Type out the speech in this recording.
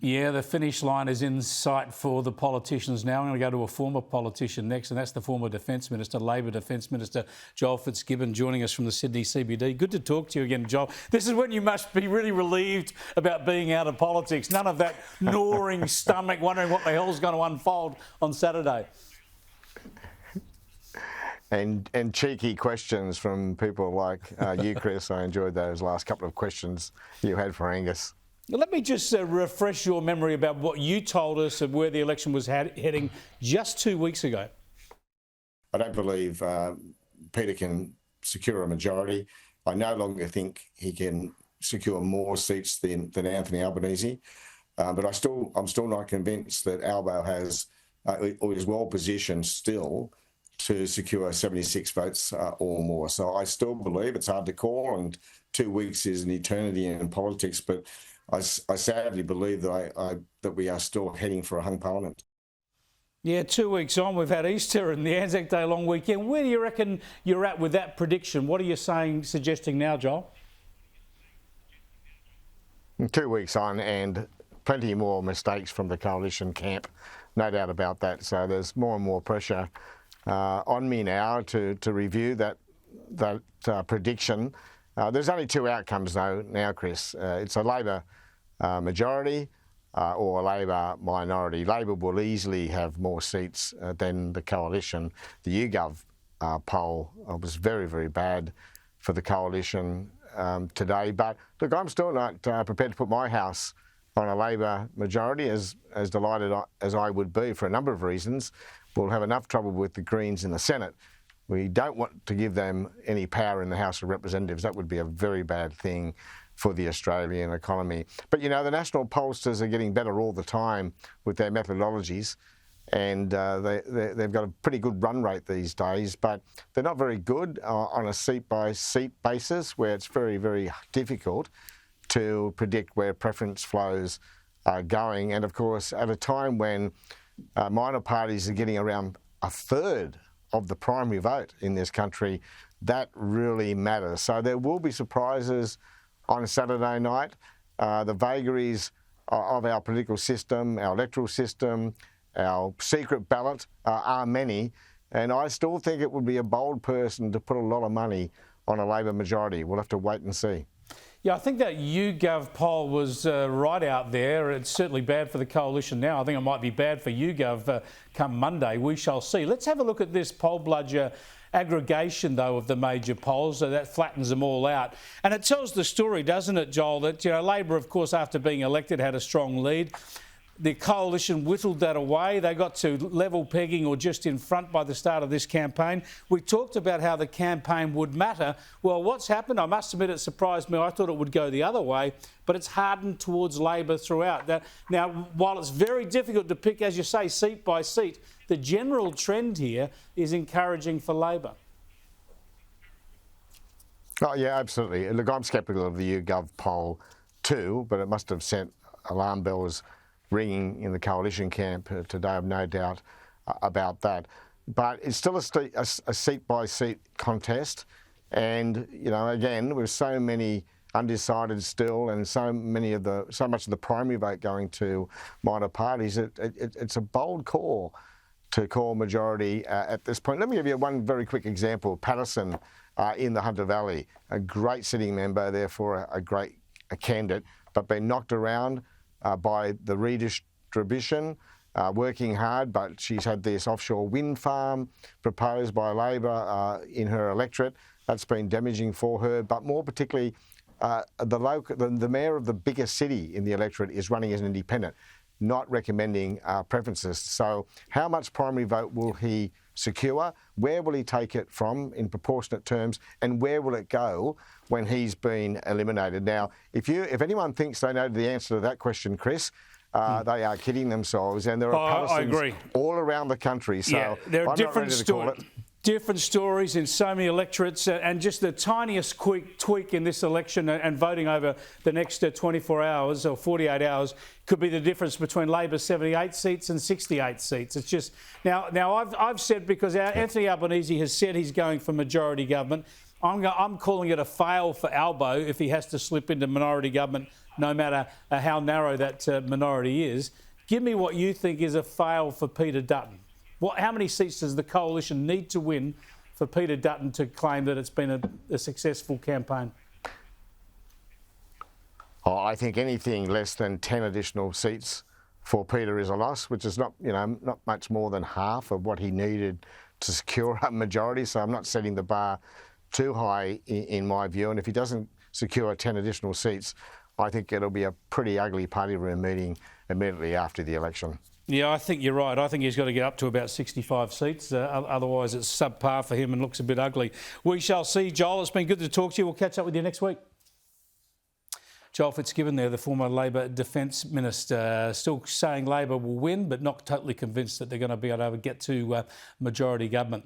Yeah, the finish line is in sight for the politicians now. I'm going to go to a former politician next, and that's the former Defence Minister, Labor Defence Minister Joel Fitzgibbon, joining us from the Sydney CBD. Good to talk to you again, Joel. This is when you must be really relieved about being out of politics. None of that gnawing stomach, wondering what the hell's going to unfold on Saturday. And cheeky questions from people like you, Chris. I enjoyed those last couple of questions you had for Angus. Let me just refresh your memory about what you told us of where the election was heading just 2 weeks ago. I don't believe Peter can secure a majority. I no longer think he can secure more seats than Anthony Albanese. But I'm still not convinced that Albo has or is well positioned still to secure 76 votes or more. So I still believe it's hard to call, and 2 weeks is an eternity in politics. But I sadly believe that that we are still heading for a hung parliament. Yeah, 2 weeks on, we've had Easter and the Anzac Day long weekend. Where do you reckon you're at with that prediction? What are you suggesting now, Joel? 2 weeks on, and plenty more mistakes from the coalition camp, no doubt about that. So there's more and more pressure on me now to review that prediction. There's only two outcomes though now, Chris. It's a Labor majority or a Labor minority. Labor will easily have more seats than the coalition. The YouGov poll was very, very bad for the coalition today. But look, I'm still not prepared to put my house on a Labor majority, as delighted as I would be for a number of reasons. We'll have enough trouble with the Greens in the Senate. We don't want to give them any power in the House of Representatives. That would be a very bad thing for the Australian economy. But, you know, the national pollsters are getting better all the time with their methodologies, and they've got a pretty good run rate these days, but they're not very good on a seat-by-seat basis, where it's very, very difficult to predict where preference flows are going. And, of course, at a time when minor parties are getting around a third of the primary vote in this country, that really matters. So there will be surprises on Saturday night. The vagaries of our political system, our electoral system, our secret ballot are many, and I still think it would be a bold person to put a lot of money on a Labor majority. We'll have to wait and see. Yeah, I think that YouGov poll was right out there. It's certainly bad for the coalition now. I think it might be bad for YouGov come Monday. We shall see. Let's have a look at this poll bludger aggregation, though, of the major polls. So that flattens them all out. And it tells the story, doesn't it, Joel, that, you know, Labor, of course, after being elected, had a strong lead. The coalition whittled that away. They got to level pegging or just in front by the start of this campaign. We talked about how the campaign would matter. Well, what's happened? I must admit it surprised me. I thought it would go the other way, but it's hardened towards Labor throughout. Now, while it's very difficult to pick, as you say, seat by seat, the general trend here is encouraging for Labor. Oh, yeah, absolutely. Look, I'm sceptical of the YouGov poll too, but it must have sent alarm bells ringing in the coalition camp today. I've no doubt about that. But it's still a seat-by-seat contest. And, you know, again, with so many undecided still and so much of the primary vote going to minor parties, it's a bold call to call majority at this point. Let me give you one very quick example. Patterson in the Hunter Valley, a great sitting member, therefore a great candidate, but been knocked around by the redistribution, working hard, but she's had this offshore wind farm proposed by Labor in her electorate. That's been damaging for her, but more particularly, the mayor of the biggest city in the electorate is running as an independent, not recommending preferences. So how much primary vote will he secure? Where will he take it from in proportionate terms? And where will it go when he's been eliminated? Now, if anyone thinks they know the answer to that question, Chris, they are kidding themselves. And there are Pattersons all around the country. So yeah, there are different stories in so many electorates, and just the tiniest quick tweak in this election and voting over the next 24 hours or 48 hours could be the difference between Labor's 78 seats and 68 seats. It's just now I've said, because Anthony Albanese has said he's going for majority government, I'm calling it a fail for Albo if he has to slip into minority government no matter how narrow that minority is. Give me what you think is a fail for Peter Dutton. How many seats does the coalition need to win for Peter Dutton to claim that it's been a successful campaign? Oh, I think anything less than 10 additional seats for Peter is a loss, which is not much more than half of what he needed to secure a majority. So I'm not setting the bar too high in my view. And if he doesn't secure 10 additional seats, I think it'll be a pretty ugly party room meeting immediately after the election. Yeah, I think you're right. I think he's got to get up to about 65 seats. Otherwise, it's subpar for him and looks a bit ugly. We shall see, Joel. It's been good to talk to you. We'll catch up with you next week. Joel Fitzgibbon there, the former Labor Defence Minister, still saying Labor will win, but not totally convinced that they're going to be able to get to majority government.